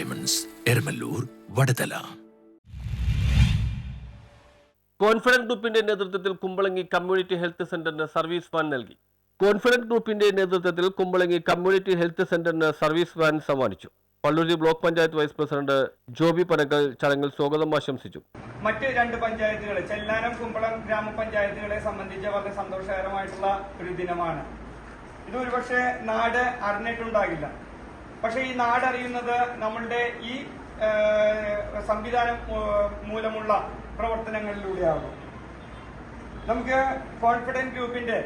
Diamonds, Eramallur, Vadathala. Confident ഗ്രൂപ്പിന്റെ നേതൃത്വത്തിൽ Kumbalangi community health സെന്ററിന് സർവീസ് വാൻ നൽകി. കോൺഫിഡന്റ് ഗ്രൂപ്പിന്റെ നേതൃത്വത്തിൽ കുമ്പളങ്ങി കമ്മ്യൂണിറ്റി ഹെൽത്ത് സെന്ററിന് സർവീസ് വാൻ സമ്മാനിച്ചു. Palluruthy block panchayat vice president Joby Panakkal ചടങ്ങിൽ സ്വാഗതം ആശംസിച്ചു. മറ്റ് രണ്ട് പഞ്ചായത്തുകളെ, ചെല്ലാനം, കുമ്പളം ഗ്രാമപഞ്ചായത്തുകളെ സംബന്ധിച്ച് വളരെ സന്തോഷകരമായിട്ടുള്ള ഒരു ദിനമാണ്. ഇത് ഒരുപക്ഷെ നാട് അറിഞ്ഞിട്ടുണ്ടാകില്ല. പക്ഷെ ഈ നാടറിയുന്നത് നമ്മളുടെ ഈ സംവിധാനം മൂലമുള്ള പ്രവർത്തനങ്ങളിലൂടെയാകും. നമുക്ക് കോൺഫിഡന്റ് ഗ്രൂപ്പിന്റെ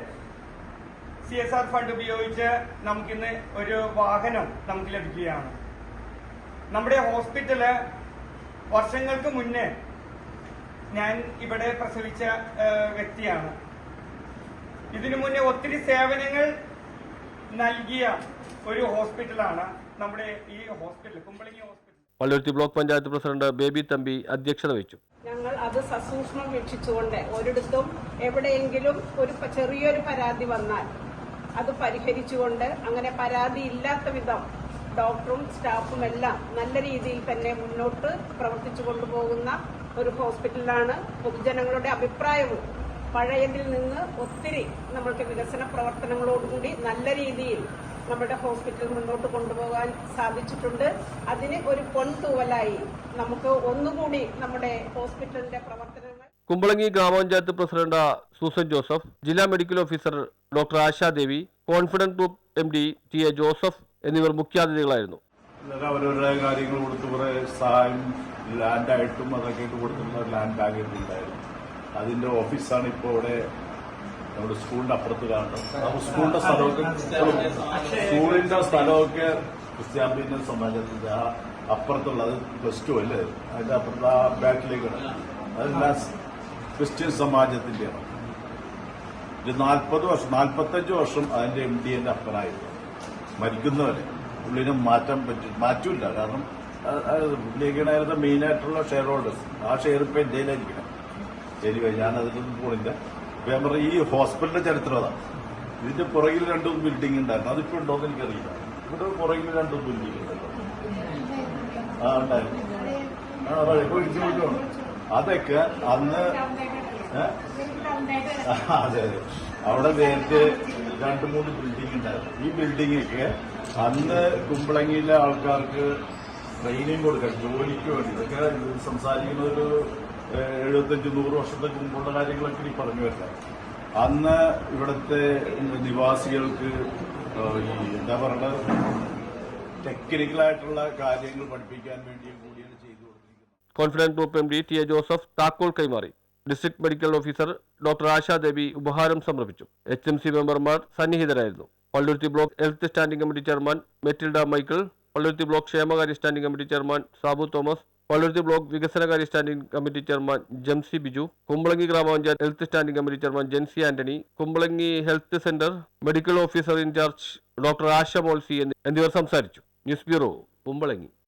CSR ഫണ്ട് ഉപയോഗിച്ച് നമുക്കിന്ന് ഒരു വാഹനം നമുക്ക് ലഭിക്കുകയാണ്. നമ്മുടെ ഹോസ്പിറ്റല് വർഷങ്ങൾക്ക് മുന്നേ ഞാൻ ഇവിടെ പ്രസവിച്ച വ്യക്തിയാണ്. ഇതിനു മുന്നേ ഒത്തിരി സേവനങ്ങൾ നൽകിയ ഒരു ഹോസ്പിറ്റലാണ് നമ്മുടെ ഈ hospital, Kumbalangi hospital. Palluruthy block panchayat president baby Thampi അധ്യക്ഷത വഹിച്ചു. ഞങ്ങൾ അത് സസൂക്ഷ്മം വീക്ഷിച്ചുകൊണ്ട് ഒരിടത്തും എവിടെയെങ്കിലും ഒരു ചെറിയൊരു പരാതി വന്നാൽ അത് പരിഹരിച്ചുകൊണ്ട്, അങ്ങനെ പരാതി ഇല്ലാത്ത വിധം ഡോക്ടറും സ്റ്റാഫും എല്ലാം നല്ല രീതിയിൽ തന്നെ മുന്നോട്ട് പ്രവർത്തിച്ചു കൊണ്ടുപോകുന്ന ഒരു ഹോസ്പിറ്റലാണ്. പൊതുജനങ്ങളുടെ അഭിപ്രായവും പഴയതിൽ നിന്ന് ഒത്തിരി നമ്മൾക്ക് വികസന പ്രവർത്തനങ്ങളോടുകൂടി നല്ല രീതിയിൽ നമ്മുടെ ഹോസ്പിറ്റൽ മുന്നോട്ട് കൊണ്ടുപോകാൻ സാധിച്ചിട്ടുണ്ട്. അതിന് ഒരു പൊൻതൂവലായി നമുക്ക് ഒന്നുകൂടി നമ്മുടെ ഹോസ്പിറ്റലിന്റെ പ്രവർത്തനങ്ങൾ. കുമ്പളങ്ങി ഗ്രാമപഞ്ചായത്ത് പ്രസിഡന്റ് സൂസൻ ജോസഫ്, ജില്ലാ medical officer doctor Asha Devi, confident group MD TA Joseph എന്നിവർ മുഖ്യാതിഥികളായിരുന്നു. അവരവരുടെ കാര്യങ്ങൾ കൊടുത്ത് കുറെ സഹായം ലാൻഡായിട്ടും അതൊക്കെ ആയിട്ട് കൊടുത്തിട്ടുള്ള ലാൻഡ് ബാങ്ക് ഉണ്ടായിരുന്നു. അതിന്റെ ഓഫീസാണ് ഇപ്പോൾ ഇവിടെ നമ്മുടെ സ്കൂളിന്റെ അപ്പുറത്ത് കാണുന്നത്. സ്കൂളിന്റെ സ്ഥലമൊക്കെ ക്രിസ്ത്യാനി സമാജത്തിന്റെ അപ്പുറത്തുള്ളത് +2 അല്ലേ, അതിന്റെ അപ്പുറത്ത് ആ ബാക്കിലേക്കാണ്. അതെല്ലാം ക്രിസ്ത്യൻ സമാജത്തിന്റെയാണ്. ഒരു 45 വർഷം അതിന്റെ MD ന്റെ അപ്പനായിരുന്നു. മരിക്കുന്നവരെ പുള്ളിനെ മാറ്റൂല. കാരണം പുള്ളിയൊക്കെയായിരുന്നു മെയിനായിട്ടുള്ള ഷെയർ ഹോൾഡേഴ്സ്. ആ ഷെയർ ഇപ്പം ഇന്ത്യയിലായിരിക്കണം. ശരി, ഞാനതിലൊന്നും പോണില്ല. ഇപ്പൊ ഞാൻ പറഞ്ഞ ഈ ഹോസ്പിറ്റലിന്റെ ചരിത്രം അതാണ്. ഇതിന്റെ പുറകിൽ 2 ബിൽഡിംഗ് ഉണ്ടായിരുന്നു. അതിപ്പോ ഉണ്ടോന്ന് എനിക്കറിയില്ല. ഇവിടെ പുറകിൽ 2 ബിൽഡിംഗ് ഉണ്ടല്ലോ. ഉണ്ടായിരുന്നു. അതൊക്കെ അന്ന് അതെ, അവിടെ നേരത്തെ 2-3 ബിൽഡിംഗ് ഉണ്ടായിരുന്നു. ഈ ബിൽഡിംഗൊക്കെ അന്ന് കുമ്പളങ്ങിയിലെ ആൾക്കാർക്ക് ട്രെയിനിങ് കൊടുക്കാൻ, ജോലിക്ക് വേണ്ടി. ഇതൊക്കെ സംസാരിക്കുന്ന ഒരു 75-100 വർഷത്തേക്ക് മുമ്പുള്ള കാര്യങ്ങളൊക്കെ ഈ പറഞ്ഞു വരുന്നത്. അന്ന് ഇവിടുത്തെ നിവാസികൾക്ക് ഈ എന്താ പറയുക, ടെക്നിക്കലായിട്ടുള്ള കാര്യങ്ങൾ പഠിപ്പിക്കാൻ വേണ്ടിയും കൂടിയാണ് ചെയ്തു കൊടുത്തിരിക്കുന്നത്. Confident group MD TA Joseph താക്കോൽ കൈമാറി. District medical officer doctor Ashadevi ഉപഹാരം സമർപ്പിച്ചു. HMC മെമ്പർമാർ സന്നിഹിതരായിരുന്നു. Palluruthy block health standing committee chairman Mettilda Michael, Palluruthy block ക്ഷേമകാര്യ standing committee chairman Sabu Thomas, Palluruthy block വികസനകാര്യ standing committee chairman Jamsi Biju, Kumbalangi ഗ്രാമപഞ്ചായത്ത് health standing committee chairman Jency Antony, Kumbalangi health centre medical officer in charge doctor Asha Molsy എന്നിവർ സംസാരിച്ചു. News bureau, Kumbalangi.